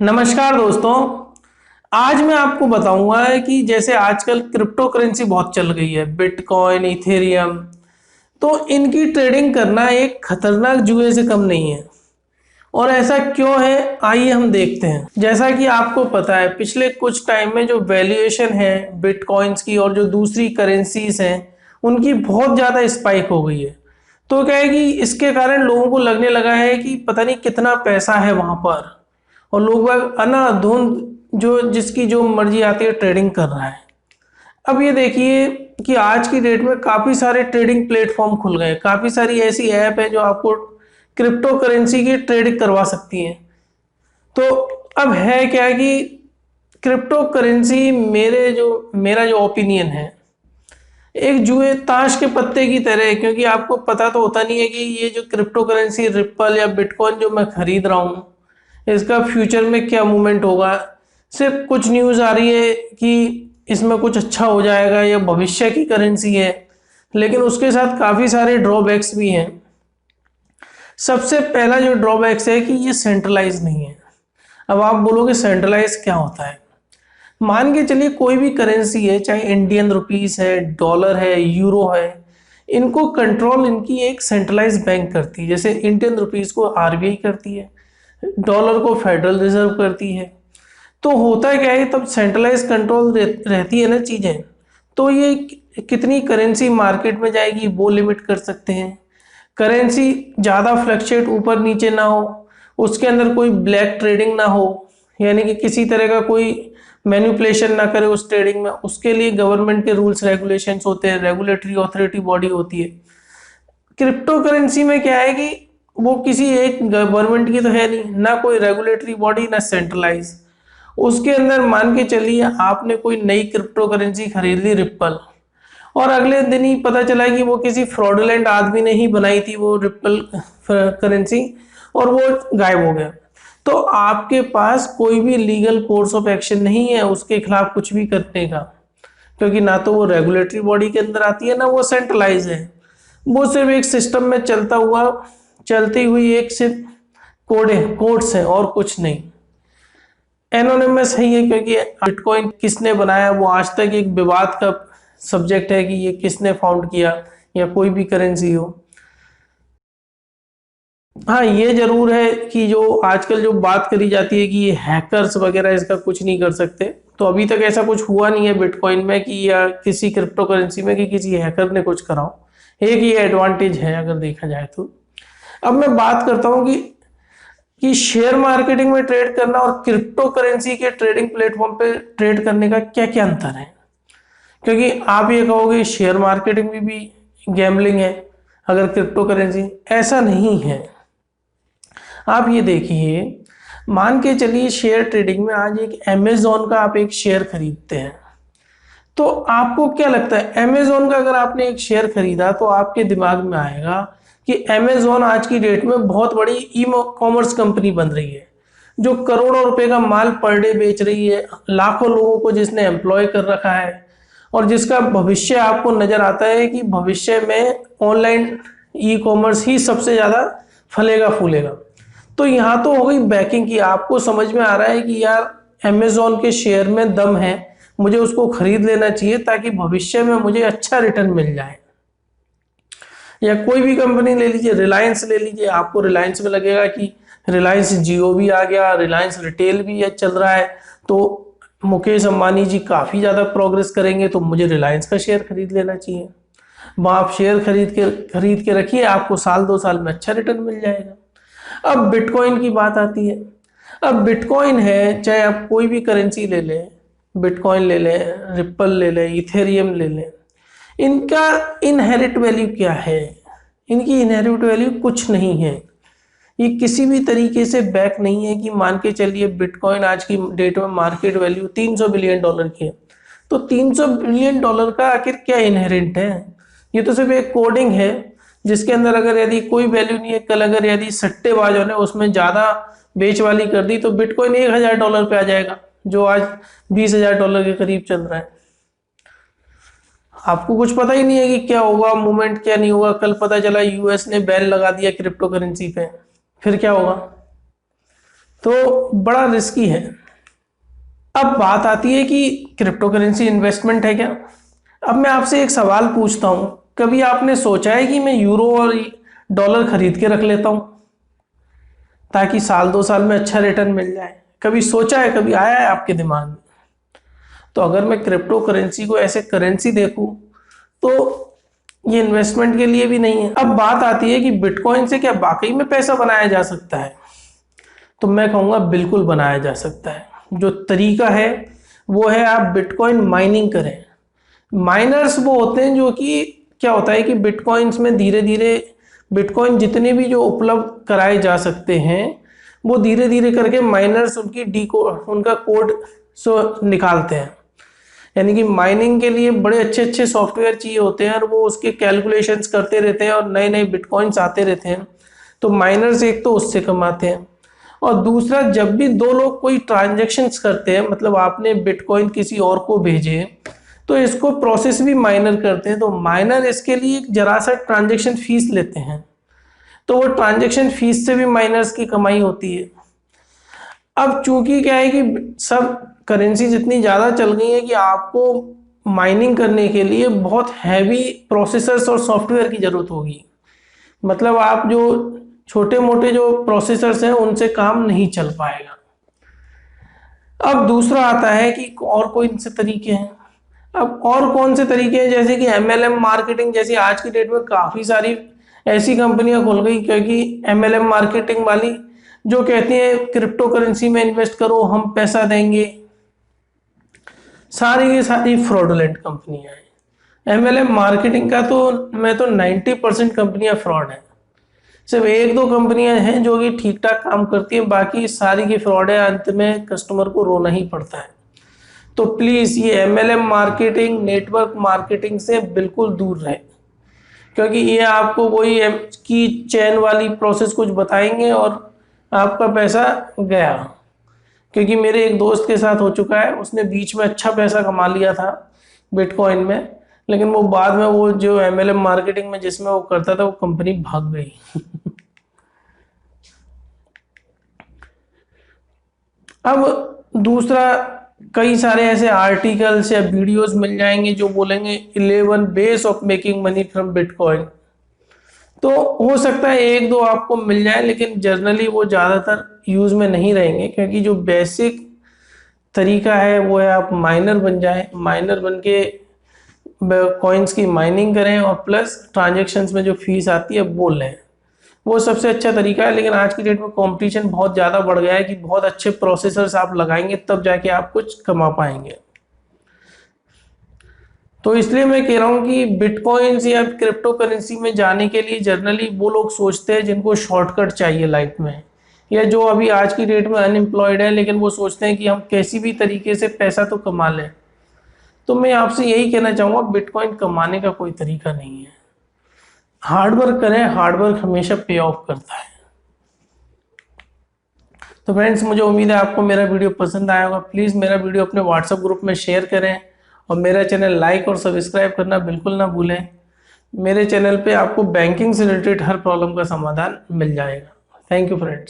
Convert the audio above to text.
नमस्कार दोस्तों। आज मैं आपको बताऊंगा कि जैसे आजकल क्रिप्टो करेंसी बहुत चल गई है, बिटकॉइन, इथेरियम। तो इनकी ट्रेडिंग करना एक खतरनाक जुए से कम नहीं है। और ऐसा क्यों है, आइए हम देखते हैं। जैसा कि आपको पता है, पिछले कुछ टाइम में जो वैल्यूएशन है बिटकॉइंस की और जो दूसरी करेंसीज हैं उनकी बहुत ज़्यादा स्पाइक हो गई है। तो क्या है कि इसके कारण लोगों को लगने लगा है कि पता नहीं कितना पैसा है वहां पर, और लोग बाग अनाधुंध जो जिसकी जो मर्जी आती है ट्रेडिंग कर रहा है। अब ये देखिए कि आज की डेट में काफ़ी सारे ट्रेडिंग प्लेटफॉर्म खुल गए, काफ़ी सारी ऐसी ऐप है जो आपको क्रिप्टो करेंसी की ट्रेडिंग करवा सकती हैं। तो अब है क्या कि क्रिप्टो करेंसी मेरा जो ओपिनियन है, एक जुए ताश के पत्ते की तरह है। क्योंकि आपको पता तो होता नहीं है कि ये जो क्रिप्टो करेंसी रिप्पल या बिटकॉइन जो मैं खरीद रहा हूँ इसका फ्यूचर में क्या मूवमेंट होगा। सिर्फ कुछ न्यूज़ आ रही है कि इसमें कुछ अच्छा हो जाएगा, या भविष्य की करेंसी है, लेकिन उसके साथ काफ़ी सारे ड्रॉबैक्स भी हैं। सबसे पहला जो ड्रॉबैक्स है कि ये सेंट्रलाइज नहीं है। अब आप बोलोगे सेंट्रलाइज क्या होता है। मान के चलिए कोई भी करेंसी है, चाहे इंडियन रुपीस है, डॉलर है, यूरो है, इनको कंट्रोल इनकी एक सेंट्रलाइज बैंक करती है। जैसे इंडियन रुपीस को आरबीआई करती है, डॉलर को फेडरल रिजर्व करती है। तो होता है क्या है, तब सेंट्रलाइज कंट्रोल रहती है ना चीज़ें, तो ये कितनी करेंसी मार्केट में जाएगी वो लिमिट कर सकते हैं। करेंसी ज़्यादा फ्लक्चुएट ऊपर नीचे ना हो, उसके अंदर कोई ब्लैक ट्रेडिंग ना हो, यानी कि किसी तरह का कोई मैनिपुलेशन ना करे उस ट्रेडिंग में। उसके लिए गवर्नमेंट के रूल्स रेगुलेशंस होते हैं, रेगुलेटरी अथॉरिटी बॉडी होती है। क्रिप्टो करेंसी में क्या है कि वो किसी एक गवर्नमेंट की तो है नहीं, ना कोई रेगुलेटरी बॉडी, ना सेंट्रलाइज। उसके अंदर मान के चलिए आपने कोई नई क्रिप्टो करेंसी खरीद ली रिप्पल, और अगले दिन ही पता चला कि वो किसी फ्रॉडुलेंट आदमी ने ही बनाई थी वो रिप्पल करेंसी, और वो गायब हो गया। तो आपके पास कोई भी लीगल कोर्स ऑफ एक्शन नहीं है उसके खिलाफ कुछ भी करने का, क्योंकि ना तो वो रेगुलेटरी बॉडी के अंदर आती है, ना वो सेंट्रलाइज है। वो सिर्फ एक सिस्टम में चलती हुई एक सिर्फ कोड्स है और कुछ नहीं। एनोनिमस है ये, क्योंकि बिटकॉइन किसने बनाया वो आज तक एक विवाद का सब्जेक्ट है कि ये किसने फाउंड किया, या कोई भी करेंसी हो। हाँ, ये जरूर है कि जो आजकल जो बात करी जाती है कि ये हैकर्स वगैरह इसका कुछ नहीं कर सकते, तो अभी तक ऐसा कुछ हुआ नहीं है बिटकॉइन में कि, या किसी क्रिप्टो करेंसी में कि किसी हैकर ने कुछ करा हो। एक ये एडवांटेज है अगर देखा जाए तो। अब मैं बात करता हूँ कि शेयर मार्केटिंग में ट्रेड करना और क्रिप्टो करेंसी के ट्रेडिंग प्लेटफॉर्म पे ट्रेड करने का क्या क्या अंतर है। क्योंकि आप ये कहोगे शेयर मार्केटिंग में भी गैम्बलिंग है, अगर क्रिप्टो करेंसी, ऐसा नहीं है। आप ये देखिए, मान के चलिए शेयर ट्रेडिंग में आज एक अमेजोन का आप एक शेयर खरीदते हैं, तो आपको क्या लगता है, अमेजोन का अगर आपने एक शेयर खरीदा तो आपके दिमाग में आएगा कि अमेजोन आज की डेट में बहुत बड़ी ई कॉमर्स कंपनी बन रही है, जो करोड़ों रुपए का माल पर डे बेच रही है, लाखों लोगों को जिसने एम्प्लॉय कर रखा है, और जिसका भविष्य आपको नजर आता है कि भविष्य में ऑनलाइन ई कॉमर्स ही सबसे ज्यादा फलेगा फूलेगा। तो यहाँ तो हो गई बैकिंग की, आपको समझ में आ रहा है कि यार अमेजोन के शेयर में दम है, मुझे उसको खरीद लेना चाहिए ताकि भविष्य में मुझे अच्छा रिटर्न मिल जाए। या कोई भी कंपनी ले लीजिए, रिलायंस ले लीजिए, आपको रिलायंस में लगेगा कि रिलायंस जियो भी आ गया, रिलायंस रिटेल भी है चल रहा है, तो मुकेश अंबानी जी काफ़ी ज़्यादा प्रोग्रेस करेंगे, तो मुझे रिलायंस का शेयर खरीद लेना चाहिए। वहाँ आप शेयर खरीद के रखिए, आपको साल 2 साल में अच्छा रिटर्न मिल जाएगा। अब बिटकॉइन की बात आती है। अब बिटकॉइन है, चाहे आप कोई भी करेंसी ले लें, बिटकॉइन ले लें, रिप्पल ले लें, इथेरियम ले लें, इनका इनहेरिट वैल्यू क्या है। इनकी इनहेरिट वैल्यू कुछ नहीं है। ये किसी भी तरीके से बैक नहीं है कि मान के चलिए बिटकॉइन आज की डेट में मार्केट वैल्यू $300 बिलियन की है, तो $300 बिलियन का आखिर क्या इनहेरेंट है। ये तो सिर्फ एक कोडिंग है जिसके अंदर अगर यदि कोई वैल्यू नहीं है, कल अगर यदि सट्टेबाजों ने उसमें ज़्यादा बेच वाली कर दी तो बिटकॉइन $1000 पे आ जाएगा, जो आज $20,000 के करीब चल रहा है। आपको कुछ पता ही नहीं है कि क्या होगा, मूवमेंट क्या नहीं होगा। कल पता चला यूएस ने बैन लगा दिया क्रिप्टो करेंसी पे, फिर क्या होगा। तो तो बड़ा रिस्की है। अब बात आती है कि क्रिप्टो करेंसी इन्वेस्टमेंट है क्या। अब मैं आपसे एक सवाल पूछता हूं, कभी आपने सोचा है कि मैं यूरो और डॉलर खरीद के रख लेता हूं ताकि साल 2 साल में अच्छा रिटर्न मिल जाए? कभी सोचा है, कभी आया है आपके दिमाग में? तो अगर मैं क्रिप्टो करेंसी को ऐसे करेंसी देखूं तो ये इन्वेस्टमेंट के लिए भी नहीं है। अब बात आती है कि बिटकॉइन से क्या वाकई में पैसा बनाया जा सकता है? तो मैं कहूँगा बिल्कुल बनाया जा सकता है। जो तरीका है वो है आप बिटकॉइन माइनिंग करें। माइनर्स वो होते हैं जो कि क्या होता है कि बिटकॉइंस में धीरे धीरे बिटकॉइन जितने भी जो उपलब्ध कराए जा सकते हैं वो धीरे धीरे करके माइनर्स उनकी उनका कोड निकालते हैं। यानी कि माइनिंग के लिए बड़े अच्छे अच्छे सॉफ्टवेयर चाहिए होते हैं और वो उसके कैलकुलेशंस करते रहते हैं और नए नए बिटकॉइंस आते रहते हैं। तो माइनर्स एक तो उससे कमाते हैं, और दूसरा जब भी दो लोग कोई ट्रांजेक्शन्स करते हैं, मतलब आपने बिटकॉइन किसी और को भेजे तो इसको प्रोसेस भी माइनर करते हैं। तो माइनर इसके लिए जरा सा ट्रांजेक्शन फीस लेते हैं, तो वो ट्रांजेक्शन फीस से भी माइनर्स की कमाई होती है। अब चूंकि क्या है कि सब करेंसीज इतनी ज़्यादा चल गई है कि आपको माइनिंग करने के लिए बहुत हैवी प्रोसेसर्स और सॉफ्टवेयर की ज़रूरत होगी। मतलब आप जो छोटे मोटे जो प्रोसेसर्स हैं उनसे काम नहीं चल पाएगा। अब दूसरा आता है कि और कोई इनसे तरीके हैं। अब और कौन से तरीके हैं, जैसे कि MLM मार्केटिंग, जैसे आज की डेट में काफ़ी सारी ऐसी कंपनियां खुल गई क्योंकि MLM मार्केटिंग वाली जो कहती हैं क्रिप्टो करेंसी में इन्वेस्ट करो हम पैसा देंगे। सारी की सारी फ्रॉडुलेंट कंपनियां हैं। MLM मार्केटिंग का तो मैं तो 90% कंपनियां फ्रॉड हैं। सिर्फ एक दो कंपनियां हैं जो कि ठीक ठाक काम करती हैं, बाकी सारी की फ्रॉड है। अंत में कस्टमर को रोना ही पड़ता है। तो प्लीज़ ये MLM मार्केटिंग, नेटवर्क मार्केटिंग से बिल्कुल दूर रहे, क्योंकि ये आपको वही की चैन वाली प्रोसेस कुछ बताएंगे और आपका पैसा गया। क्योंकि मेरे एक दोस्त के साथ हो चुका है, उसने बीच में अच्छा पैसा कमा लिया था बिटकॉइन में, लेकिन वो बाद में वो जो MLM मार्केटिंग में जिसमें वो करता था वो कंपनी भाग गई। अब दूसरा, कई सारे ऐसे आर्टिकल्स या वीडियोस मिल जाएंगे जो बोलेंगे 11 ways of making money from bitcoin. तो हो सकता है एक दो आपको मिल जाए, लेकिन जनरली वो ज़्यादातर यूज़ में नहीं रहेंगे, क्योंकि जो बेसिक तरीका है वो है आप माइनर बन जाएं। माइनर बन के कॉइन्स की माइनिंग करें और प्लस ट्रांजेक्शन्स में जो फीस आती है वो लें। वो सबसे अच्छा तरीका है। लेकिन आज की डेट में कंपटीशन बहुत ज़्यादा बढ़ गया है कि बहुत अच्छे प्रोसेसर्स आप लगाएंगे तब जाके आप कुछ कमा पाएंगे। तो इसलिए मैं कह रहा हूँ कि बिटकॉइंस या क्रिप्टो करेंसी में जाने के लिए जनरली वो लोग सोचते हैं जिनको शॉर्टकट चाहिए लाइफ में, या जो अभी आज की डेट में अनएम्प्लॉयड है लेकिन वो सोचते हैं कि हम कैसी भी तरीके से पैसा तो कमा लें। तो मैं आपसे यही कहना चाहूँगा, बिटकॉइन कमाने का कोई तरीका नहीं है। हार्ड वर्क करें, हार्ड वर्क हमेशा पे ऑफ करता है। तो फ्रेंड्स, मुझे उम्मीद है आपको मेरा वीडियो पसंद आया होगा। प्लीज़ मेरा वीडियो अपने व्हाट्सएप ग्रुप में शेयर करें और मेरा चैनल लाइक और सब्सक्राइब करना बिल्कुल ना भूलें। मेरे चैनल पे आपको बैंकिंग से रिलेटेड हर प्रॉब्लम का समाधान मिल जाएगा। Thank you friends.